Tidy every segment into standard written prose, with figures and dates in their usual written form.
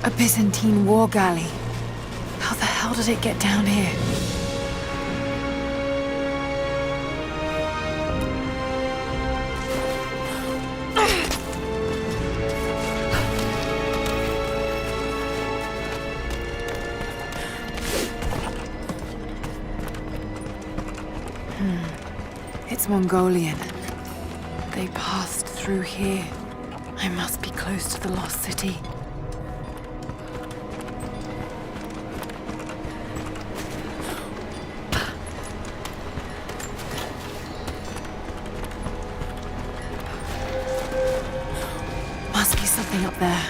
A Byzantine war galley. How the hell did it get down here? It's Mongolian. They passed through here. I must be close to the lost city. Must be something up there.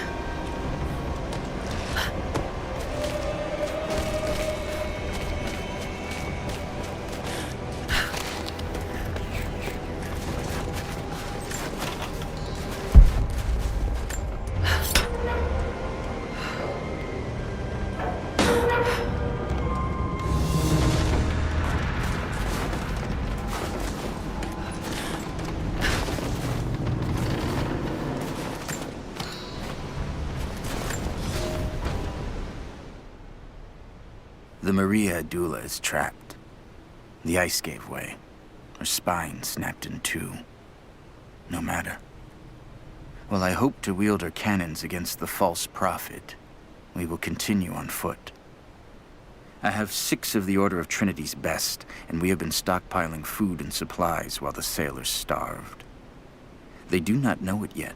The Maria Adula is trapped. The ice gave way. Her spine snapped in two. No matter. While I hope to wield her cannons against the false prophet, we will continue on foot. I have 6 of the Order of Trinity's best, and we have been stockpiling food and supplies while the sailors starved. They do not know it yet,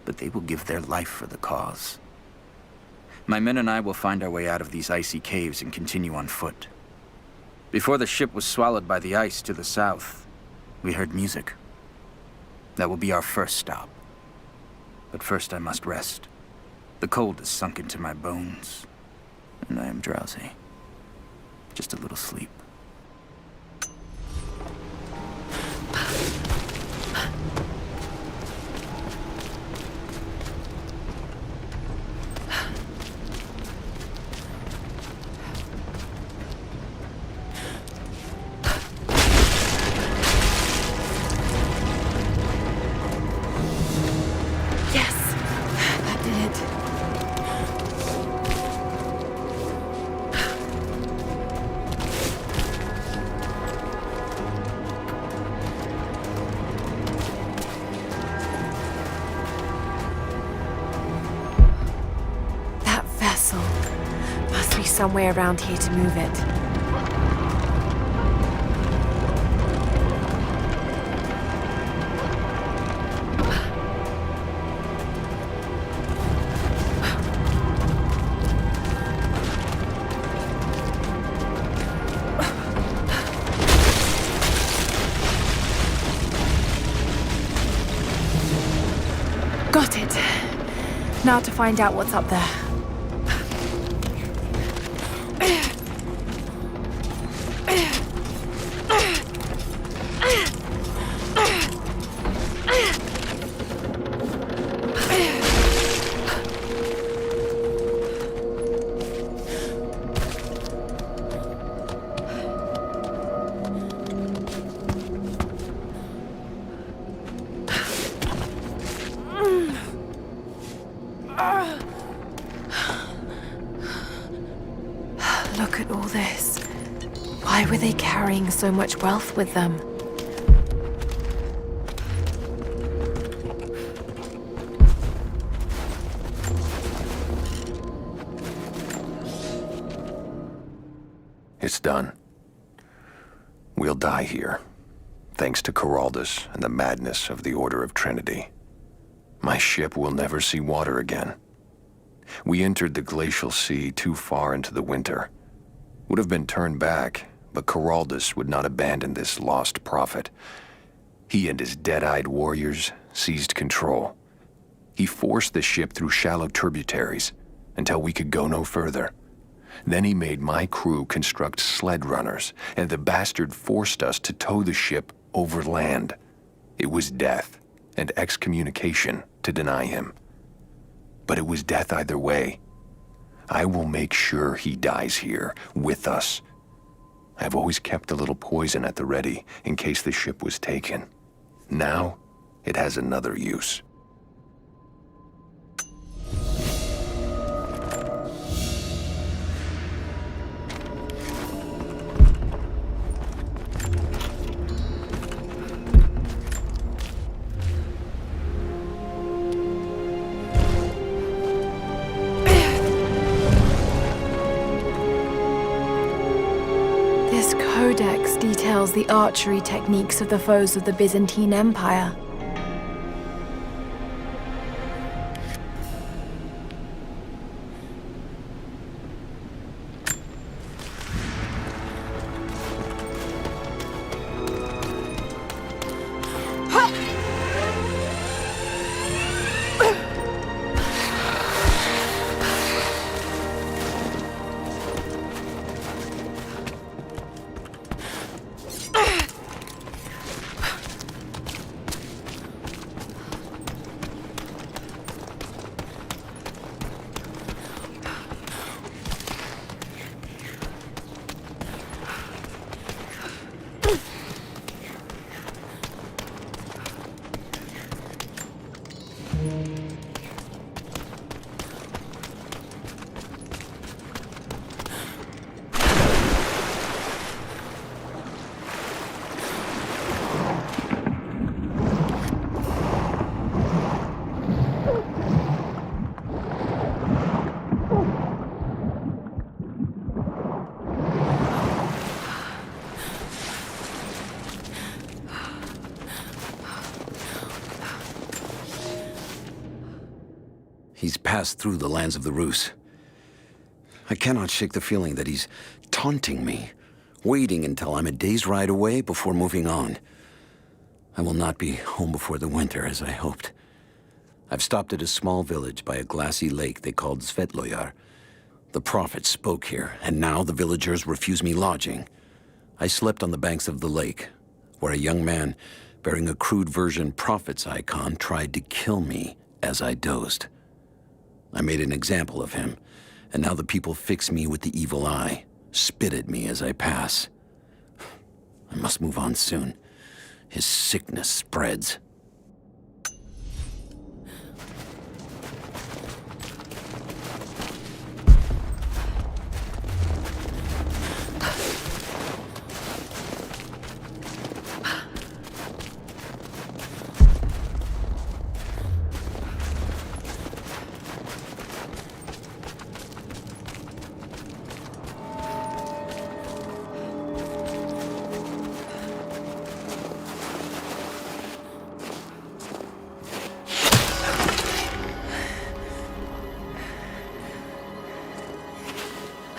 but they will give their life for the cause. My men and I will find our way out of these icy caves and continue on foot. Before the ship was swallowed by the ice to the south, we heard music. That will be our first stop. But first I must rest. The cold has sunk into my bones, and I am drowsy. Just a little sleep. Somewhere around here to move it. Got it. Now to find out what's up there. Look at all this. Why were they carrying so much wealth with them? It's done. We'll die here, thanks to Coraldus and the madness of the Order of Trinity. My ship will never see water again. We entered the glacial sea too far into the winter. Would have been turned back, but Coraldus would not abandon this lost prophet. He and his dead-eyed warriors seized control. He forced the ship through shallow tributaries until we could go no further. Then he made my crew construct sled runners, and the bastard forced us to tow the ship over land. It was death and excommunication to deny him. But it was death either way. I will make sure he dies here, with us. I've always kept a little poison at the ready in case the ship was taken. Now, it has another use. This codex details the archery techniques of the foes of the Byzantine Empire. He's passed through the lands of the Rus. I cannot shake the feeling that he's taunting me, waiting until I'm a day's ride away before moving on. I will not be home before the winter, as I hoped. I've stopped at a small village by a glassy lake they called Svetloyar. The prophet spoke here, and now the villagers refuse me lodging. I slept on the banks of the lake, where a young man bearing a crude version prophet's icon tried to kill me as I dozed. I made an example of him, and now the people fix me with the evil eye, spit at me as I pass. I must move on soon. His sickness spreads.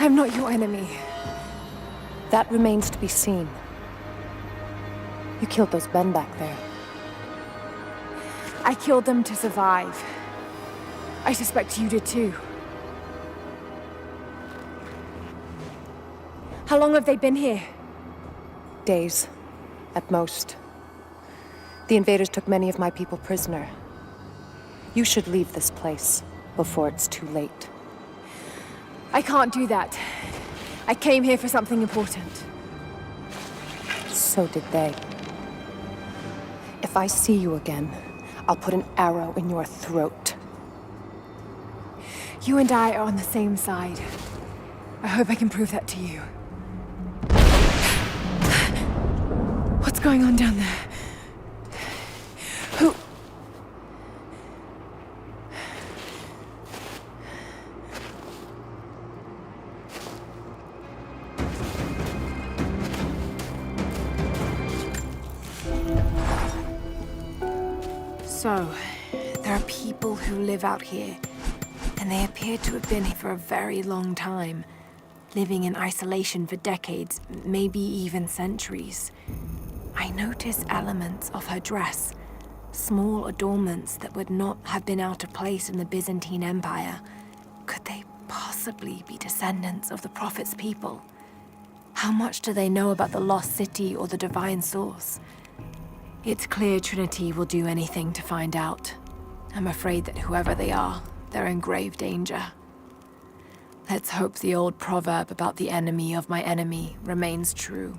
I'm not your enemy. That remains to be seen. You killed those men back there. I killed them to survive. I suspect you did too. How long have they been here? Days, at most. The invaders took many of my people prisoner. You should leave this place before it's too late. I can't do that. I came here for something important. So did they. If I see you again, I'll put an arrow in your throat. You and I are on the same side. I hope I can prove that to you. What's going on down there? Who? So, there are people who live out here, and they appear to have been here for a very long time, living in isolation for decades, maybe even centuries. I notice elements of her dress, small adornments that would not have been out of place in the Byzantine Empire. Could they possibly be descendants of the Prophet's people? How much do they know about the lost city or the divine source? It's clear Trinity will do anything to find out. I'm afraid that whoever they are, they're in grave danger. Let's hope the old proverb about the enemy of my enemy remains true.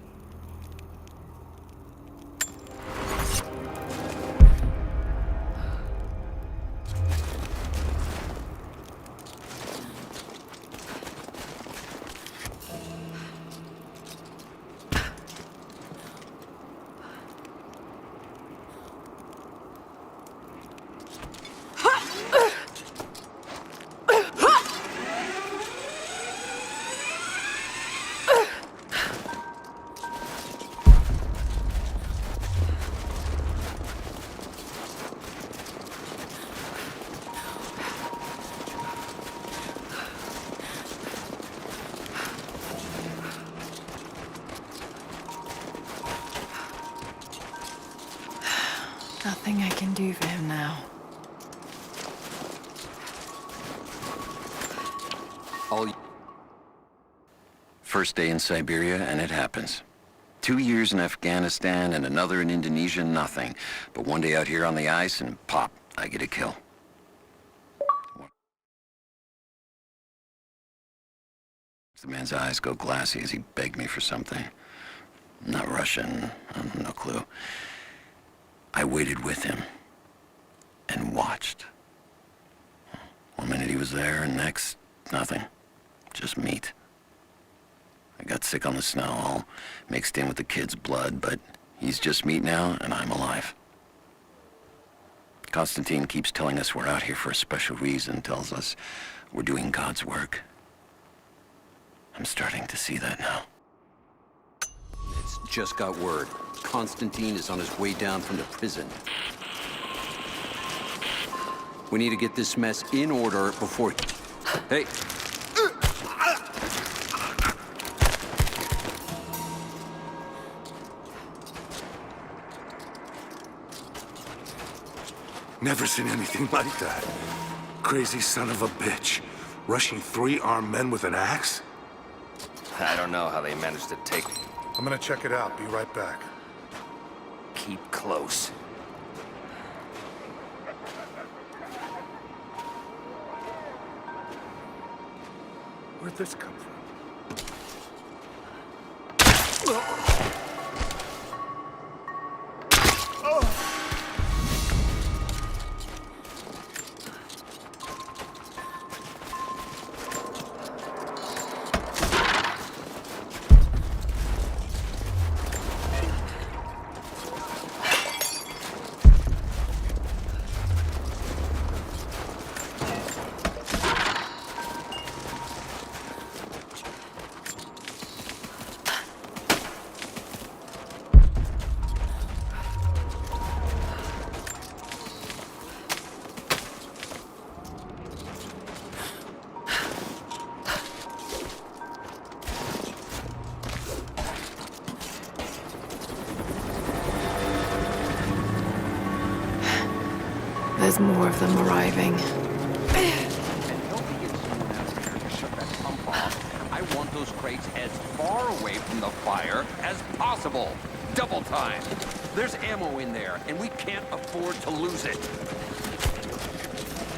Nothing I can do for him now. First day in Siberia, and it happens. 2 years in Afghanistan and another in Indonesia, nothing. But one day out here on the ice, and pop, I get a kill. The man's eyes go glassy as he begged me for something. Not Russian, no clue. I waited with him and watched. 1 minute he was there, and next, nothing. Just meat. I got sick on the snow, all mixed in with the kid's blood, but he's just meat now, and I'm alive. Konstantin keeps telling us we're out here for a special reason, tells us we're doing God's work. I'm starting to see that now. It's just got word. Konstantin is on his way down from the prison. We need to get this mess in order before... Hey! Never seen anything like that. Crazy son of a bitch. Rushing 3 armed men with an axe? I don't know how they managed to take me. I'm gonna check it out. Be right back. Keep close. Where'd this come from? There's more of them arriving. I want those crates as far away from the fire as possible. Double time. There's ammo in there, and we can't afford to lose it.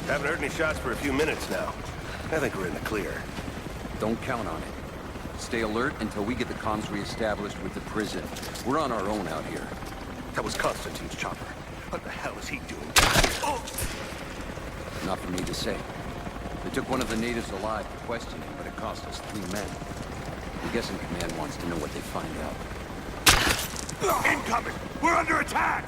Haven't heard any shots for a few minutes now. I think we're in the clear. Don't count on it. Stay alert until we get the comms reestablished with the prison. We're on our own out here. That was Konstantin's chopper. What the hell is he doing? Oh! Not for me to say. They took one of the natives alive to question him, but it cost us 3 men. I'm guessing Command wants to know what they find out. Incoming! We're under attack!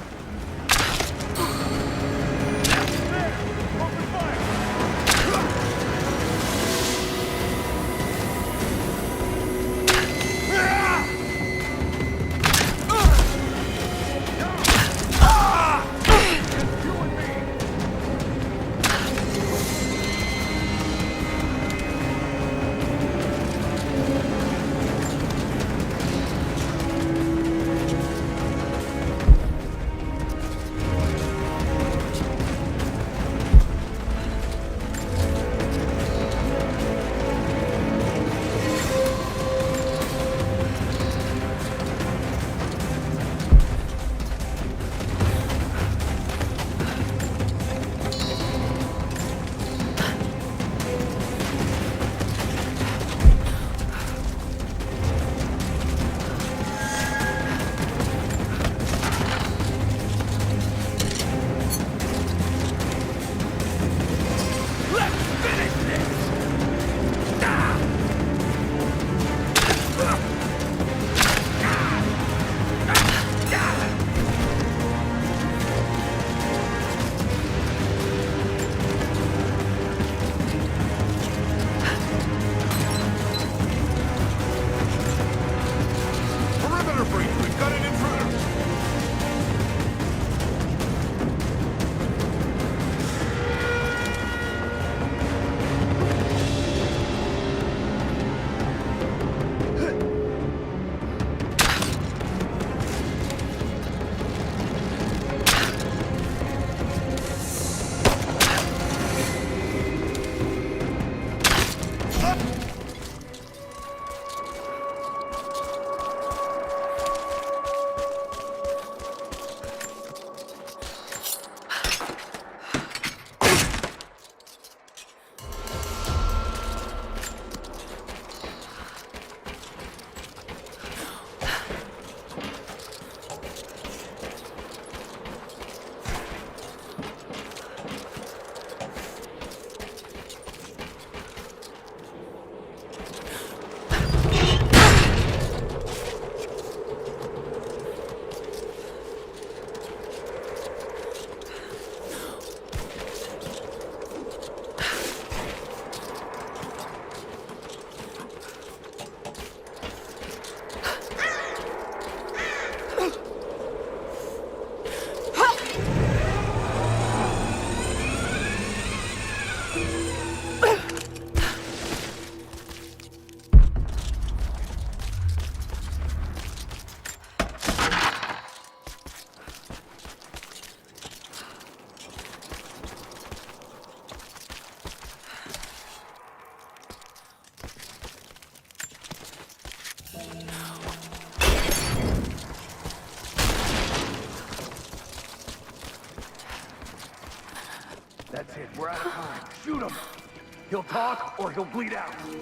He'll talk or he'll bleed out. Put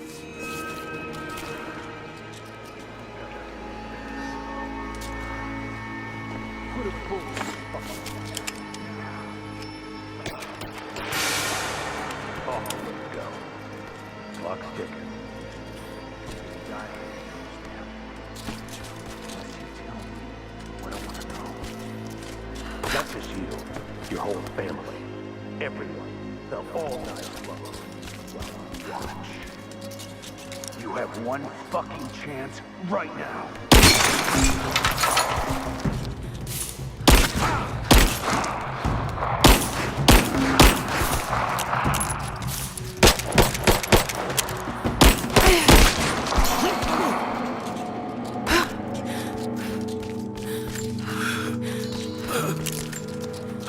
it full. Oh, let's go. Clock's ticking. Dying. Unless you tell me what I want to know. That's his shield. Your whole family. Everyone. They'll all die slow. Watch. You have one fucking chance right now.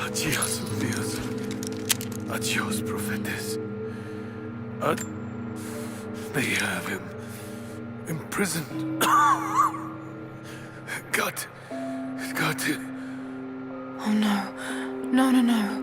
Adios, Dios. Adios, prophetes. They have him imprisoned. Got it. Oh no. No, no, no.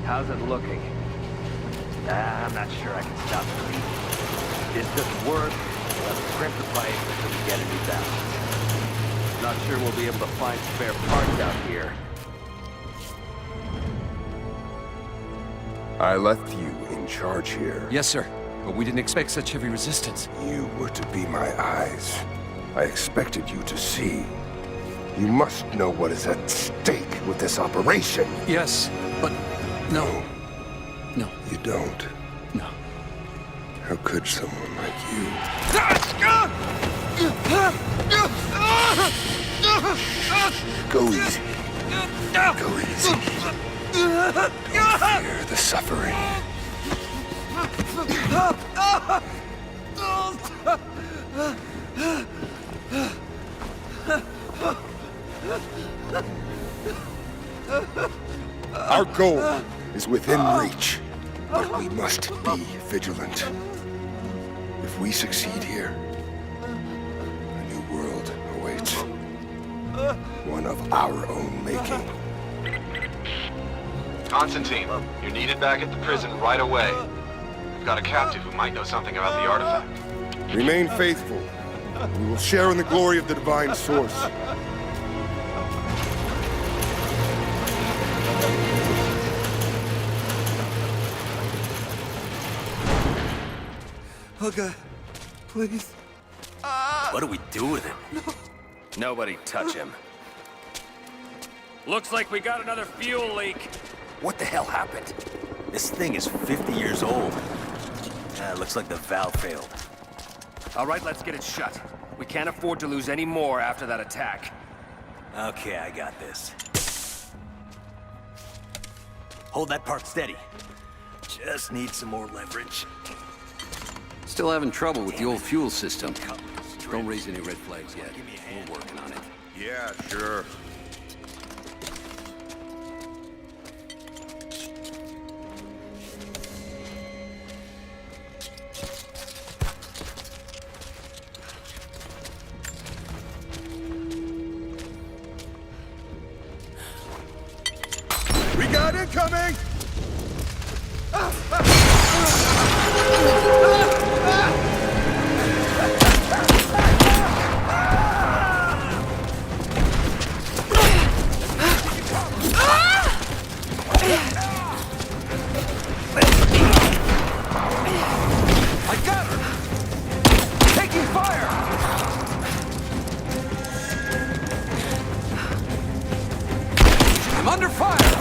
How's it looking? I'm not sure I can stop the leak. This doesn't work. We'll have to crimp the pipe until we get a new balance. Not sure we'll be able to find spare parts out here. I left you in charge here. Yes, sir. But we didn't expect such heavy resistance. You were to be my eyes. I expected you to see. You must know what is at stake with this operation. Yes, but no. No. You don't. No. How could someone like you? Go easy. Go easy. Don't fear the suffering. Our goal is within reach, but we must be vigilant. If we succeed here, a new world awaits. One of our own making. Konstantin, you're needed back at the prison right away. We've got a captive who might know something about the artifact. Remain faithful. We will share in the glory of the divine source. Oh God, please. What do we do with him? No. Nobody touch him. Looks like we got another fuel leak. What the hell happened? This thing is 50 years old. Looks like the valve failed. All right, let's get it shut. We can't afford to lose any more after that attack. Okay, I got this. Hold that part steady. Just need some more leverage. Still having trouble with the old fuel system. Don't raise any red flags yet. Give me a hand. We're working on it. Yeah, sure. We got incoming! I got her! Taking fire! I'm under fire!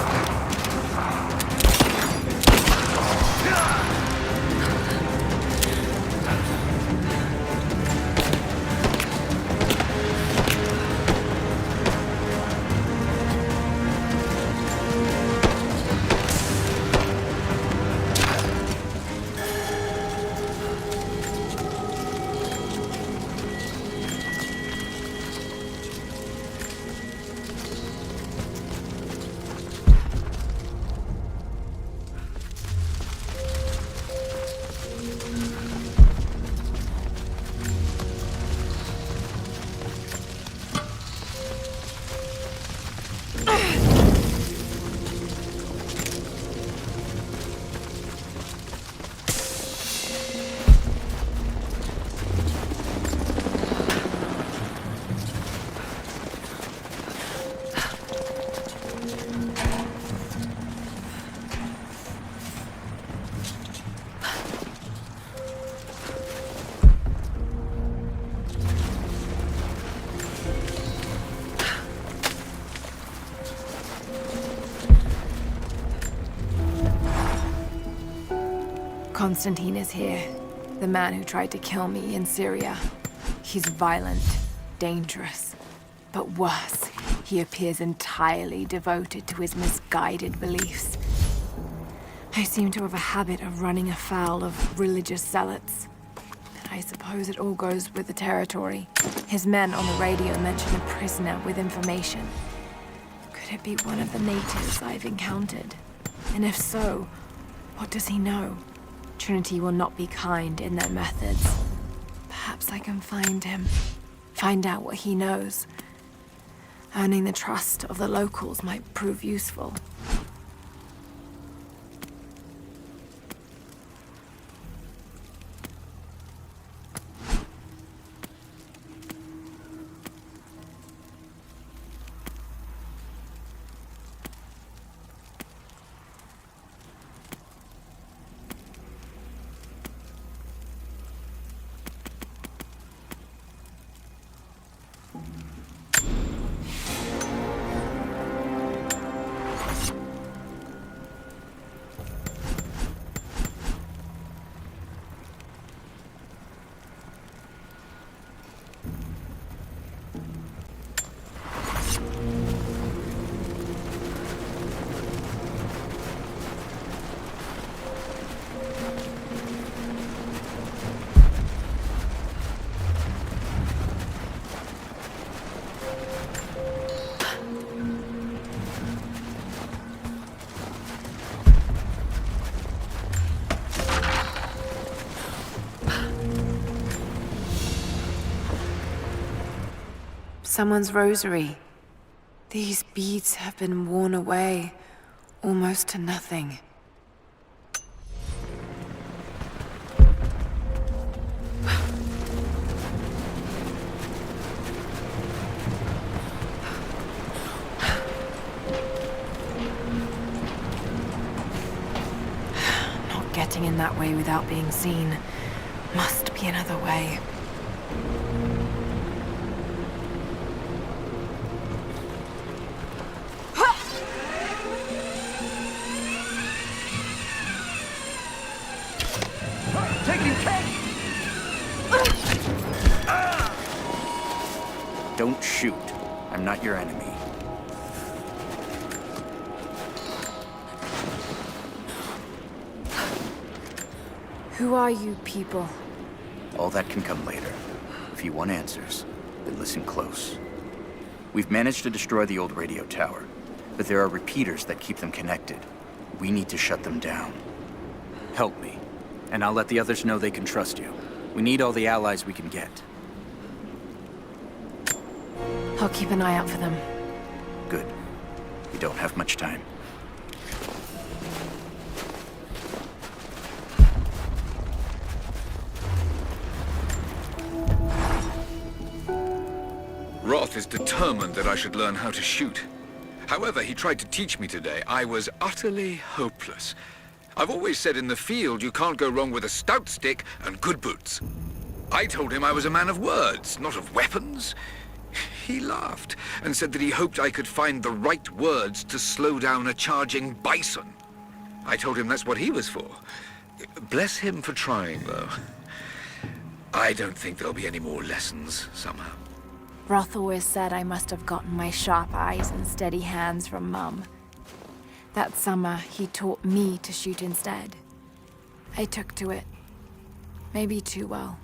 Konstantin is here. The man who tried to kill me in Syria. He's violent, dangerous. But worse, he appears entirely devoted to his misguided beliefs. I seem to have a habit of running afoul of religious zealots. But I suppose it all goes with the territory. His men on the radio mention a prisoner with information. Could it be one of the natives I've encountered? And if so, what does he know? Trinity will not be kind in their methods. Perhaps I can find him. Find out what he knows. Earning the trust of the locals might prove useful. Someone's rosary. These beads have been worn away, almost to nothing. Not getting in that way without being seen. Must be another way. Don't shoot. I'm not your enemy. Who are you people? All that can come later. If you want answers, then listen close. We've managed to destroy the old radio tower, but there are repeaters that keep them connected. We need to shut them down. Help me, and I'll let the others know they can trust you. We need all the allies we can get. I'll keep an eye out for them. Good. We don't have much time. Roth is determined that I should learn how to shoot. However, he tried to teach me today. I was utterly hopeless. I've always said in the field you can't go wrong with a stout stick and good boots. I told him I was a man of words, not of weapons. He laughed and said that he hoped I could find the right words to slow down a charging bison. I told him that's what he was for. Bless him for trying, though. I don't think there'll be any more lessons, somehow. Roth always said I must have gotten my sharp eyes and steady hands from Mum. That summer, he taught me to shoot instead. I took to it. Maybe too well.